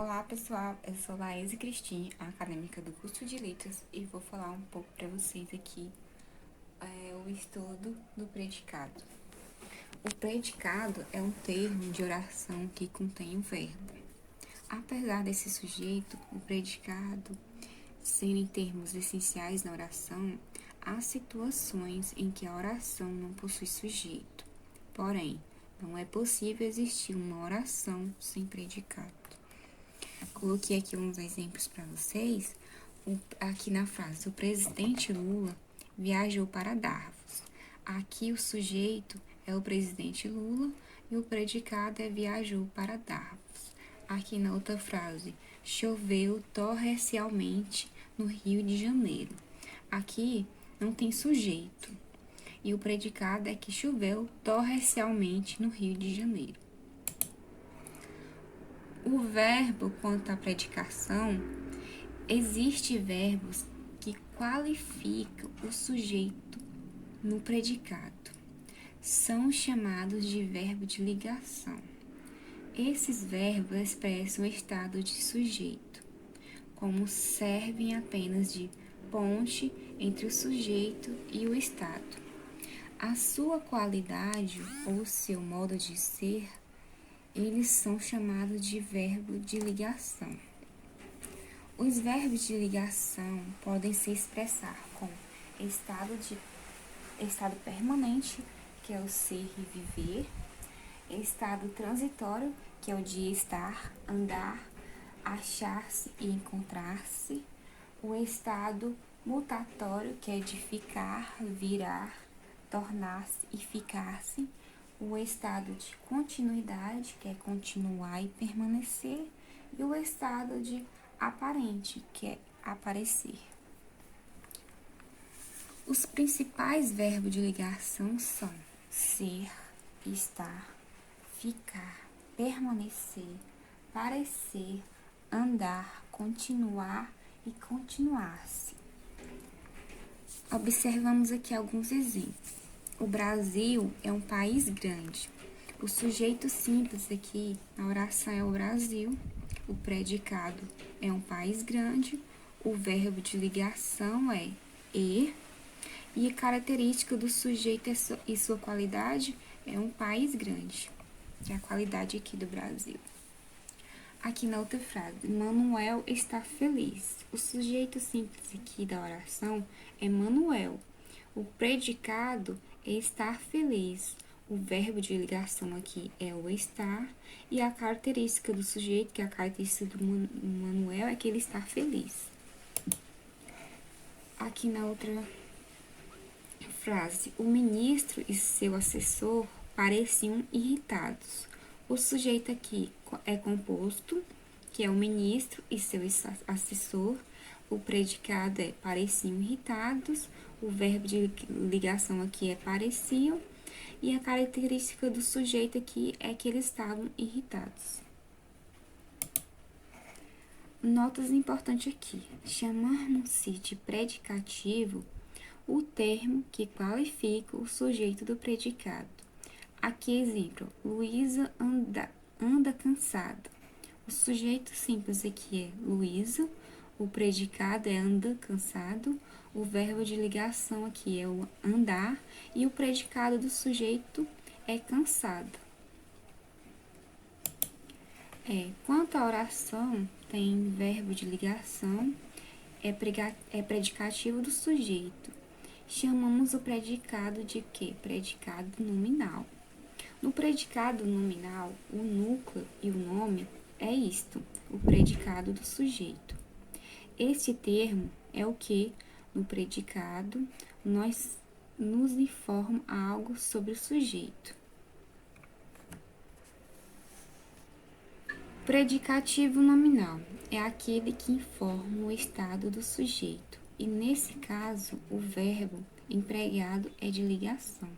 Olá pessoal, eu sou Laís Cristine, acadêmica do curso de Letras, e vou falar um pouco para vocês aqui o estudo do predicado. O predicado é um termo de oração que contém o verbo. Apesar desse sujeito, o predicado serem termos essenciais na oração, há situações em que a oração não possui sujeito. Porém, não é possível existir uma oração sem predicado. Coloquei aqui uns exemplos para vocês. Aqui na frase, o presidente Lula viajou para Davos. Aqui o sujeito é o presidente Lula e o predicado é viajou para Davos. Aqui na outra frase, choveu torrencialmente no Rio de Janeiro. Aqui não tem sujeito e o predicado é que choveu torrencialmente no Rio de Janeiro. O verbo quanto à predicação, existe verbos que qualificam o sujeito no predicado. São chamados de verbo de ligação. Esses verbos expressam o estado de sujeito, como servem apenas de ponte entre o sujeito e o estado. A sua qualidade ou seu modo de ser, eles são chamados de verbo de ligação. Os verbos de ligação podem se expressar com estado permanente, que é o ser e viver, estado transitório, que é o de estar, andar, achar-se e encontrar-se, o estado mutatório, que é de ficar, virar, tornar-se e ficar-se, o estado de continuidade, que é continuar e permanecer, e o estado de aparente, que é aparecer. Os principais verbos de ligação são ser, estar, ficar, permanecer, parecer, andar, continuar e continuar-se. Observamos aqui alguns exemplos. O Brasil é um país grande. O sujeito simples aqui na oração é o Brasil. O predicado é um país grande. O verbo de ligação é e a característica do sujeito e sua qualidade é um país grande, que é a qualidade aqui do Brasil. Aqui na outra frase, Manuel está feliz. O sujeito simples aqui da oração é Manuel. O predicado é estar feliz. O verbo de ligação aqui é o estar. E a característica do sujeito, que é a característica do Manuel, é que ele está feliz. Aqui na outra frase, o ministro e seu assessor pareciam irritados. O sujeito aqui é composto, que é o ministro e seu assessor. O predicado é pareciam irritados. O verbo de ligação aqui é pareciam. E a característica do sujeito aqui é que eles estavam irritados. Notas importantes aqui. Chamamos-se de predicativo o termo que qualifica o sujeito do predicado. Aqui, exemplo, Luísa anda cansada. O sujeito simples aqui é Luísa, o predicado é anda cansado, o verbo de ligação aqui é o andar e o predicado do sujeito é cansado. Quanto à oração, tem verbo de ligação, é predicativo do sujeito. Chamamos o predicado de quê? Predicado nominal. No predicado nominal, o núcleo e o nome é isto, o predicado do sujeito. Este termo é o que, no predicado, nos informa algo sobre o sujeito. Predicativo nominal é aquele que informa o estado do sujeito, e nesse caso, o verbo empregado é de ligação.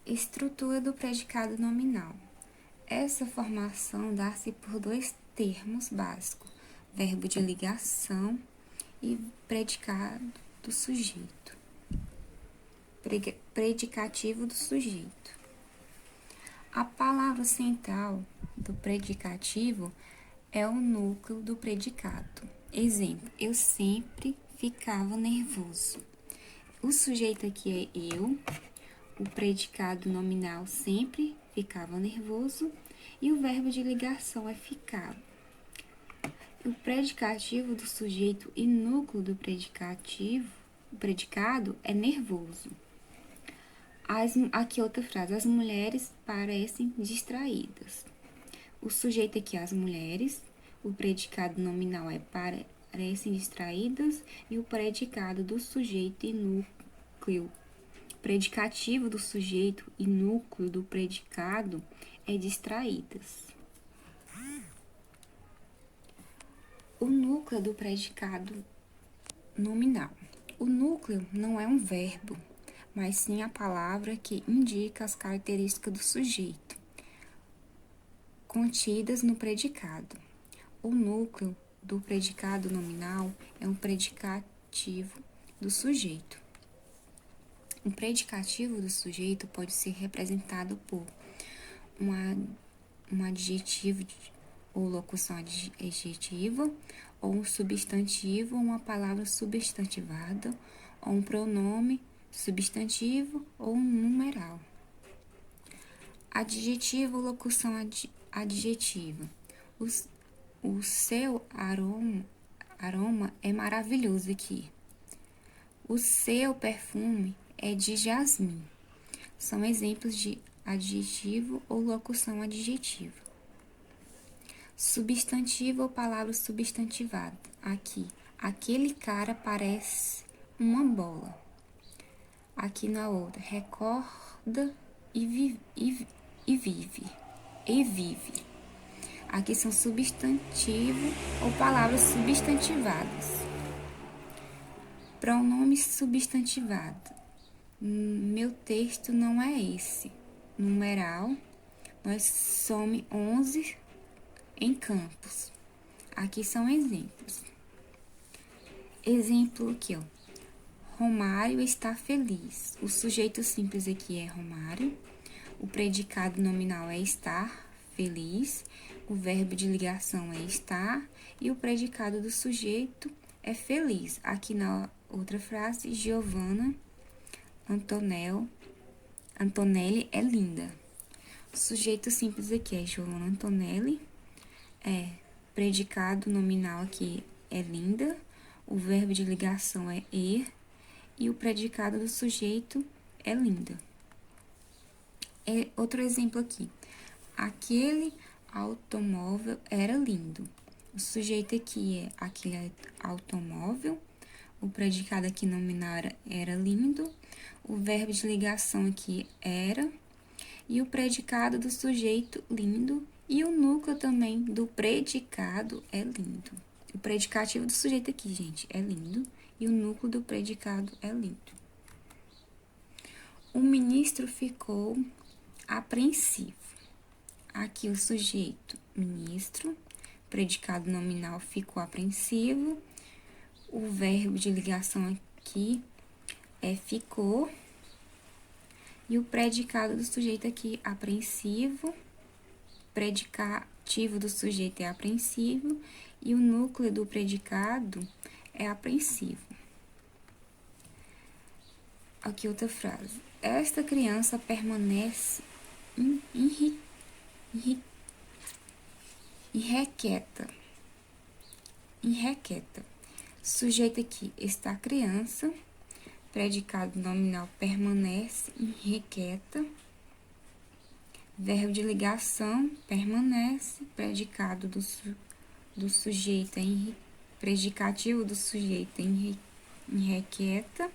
Estrutura do predicado nominal. Essa formação dá-se por dois termos básicos, verbo de ligação e predicado do sujeito. predicativo do sujeito. A palavra central do predicativo é o núcleo do predicado. Exemplo, eu sempre ficava nervoso. O sujeito aqui é eu, o predicado nominal sempre ficava nervoso e o verbo de ligação é ficava. O predicativo do sujeito e núcleo do o predicado é nervoso. Aqui outra frase, as mulheres parecem distraídas. O sujeito aqui é as mulheres, o predicado nominal é parecem distraídas e o predicado do sujeito e núcleo. Predicativo do sujeito e núcleo do predicado é distraídas. O núcleo do predicado nominal. O núcleo não é um verbo, mas sim a palavra que indica as características do sujeito, contidas no predicado. O núcleo do predicado nominal é um predicativo do sujeito. O predicativo do sujeito pode ser representado por um adjetivo ou locução adjetiva, ou um substantivo, ou uma palavra substantivada, ou um pronome substantivo ou um numeral. Adjetivo ou locução adjetiva. O seu aroma é maravilhoso aqui. O seu perfume é de jasmim. São exemplos de adjetivo ou locução adjetiva. Substantivo ou palavra substantivada. Aqui, aquele cara parece uma bola. Aqui na outra, recorda e vive. Aqui são substantivo ou palavras substantivadas. Pronome substantivado. Meu texto não é esse. Numeral, nós somos 11 em campos. Aqui são exemplos. Exemplo aqui, ó. Romário está feliz. O sujeito simples aqui é Romário. O predicado nominal é estar feliz. O verbo de ligação é estar. E o predicado do sujeito é feliz. Aqui na outra frase, Giovanna Antonelli é linda. O sujeito simples aqui é Giovanna Antonelli. Predicado nominal aqui é linda. O verbo de ligação é ir. E o predicado do sujeito é linda. Outro exemplo aqui. Aquele automóvel era lindo. O sujeito aqui é aquele automóvel. O predicado aqui nominal era lindo. O verbo de ligação aqui era. E o predicado do sujeito, lindo. E o núcleo também do predicado é lindo. O predicativo do sujeito aqui, gente, é lindo. E o núcleo do predicado é lindo. O ministro ficou apreensivo. Aqui o sujeito, ministro. Predicado nominal ficou apreensivo. O verbo de ligação aqui é ficou. E o predicado do sujeito aqui, apreensivo. Predicativo do sujeito é apreensivo. E o núcleo do predicado é apreensivo. Aqui outra frase. Esta criança permanece irrequieta. Sujeito aqui está criança. Predicado nominal permanece irrequieta. Verbo de ligação permanece. Predicado do sujeito predicativo do sujeito é irrequieta.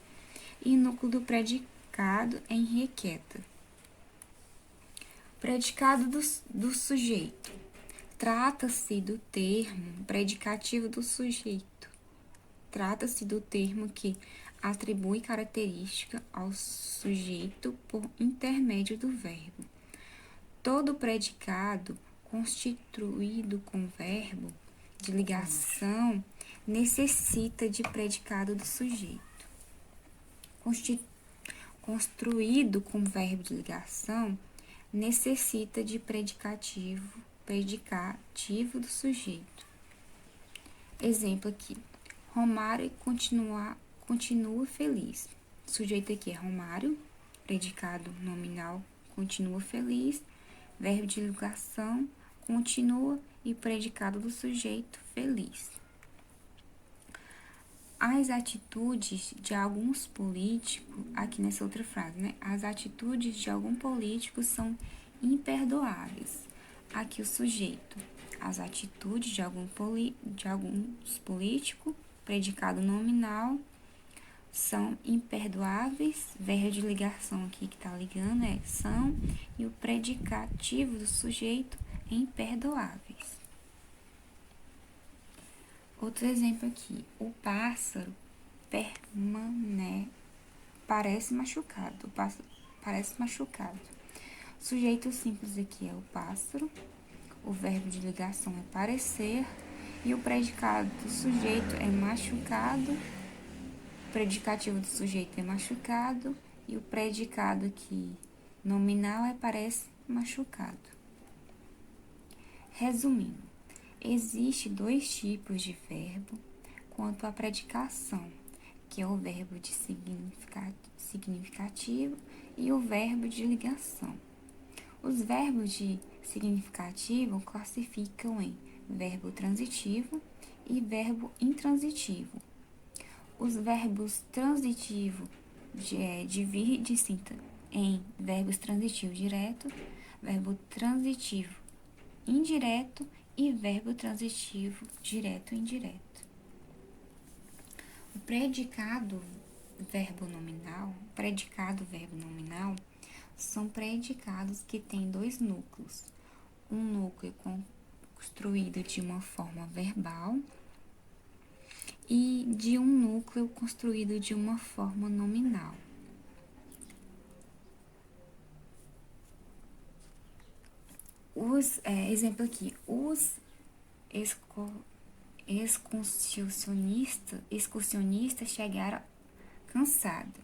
E núcleo do predicado é irrequieta. Predicado do sujeito. Trata-se do termo predicativo do sujeito. Trata-se do termo que atribui característica ao sujeito por intermédio do verbo. Todo predicado constituído com verbo de ligação necessita de predicado do sujeito. construído com verbo de ligação necessita de predicativo do sujeito. Exemplo aqui. Romário continua feliz. O sujeito aqui é Romário, predicado nominal continua feliz, verbo de ligação continua e predicado do sujeito feliz. As atitudes de alguns políticos, aqui nessa outra frase, né? As atitudes de algum político são imperdoáveis. Aqui o sujeito. As atitudes de alguns políticos, predicado nominal, são imperdoáveis. Verbo de ligação aqui que está ligando é são, e o predicativo do sujeito é imperdoáveis. Outro exemplo aqui. O pássaro parece machucado. O pássaro parece machucado. O sujeito simples aqui é o pássaro. O verbo de ligação é parecer. E o predicado do sujeito é machucado. O predicativo do sujeito é machucado. E o predicado aqui nominal é parece machucado. Resumindo. Existem dois tipos de verbo quanto à predicação, que é o verbo de significativo e o verbo de ligação. Os verbos de significativo classificam em verbo transitivo e verbo intransitivo. Os verbos transitivos dividem-se em verbos transitivos direto, verbo transitivo indireto e verbo transitivo direto e indireto. O predicado verbo nominal são predicados que têm dois núcleos. Um núcleo construído de uma forma verbal e de um núcleo construído de uma forma nominal. Exemplo aqui, os excursionistas chegaram cansados.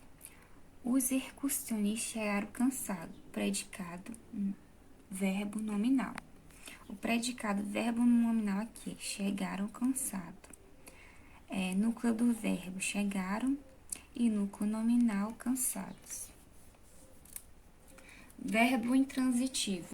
Os excursionistas chegaram cansados. Predicado, verbo nominal. O predicado verbo nominal aqui é chegaram cansados. Núcleo do verbo chegaram e núcleo nominal cansados. Verbo intransitivo.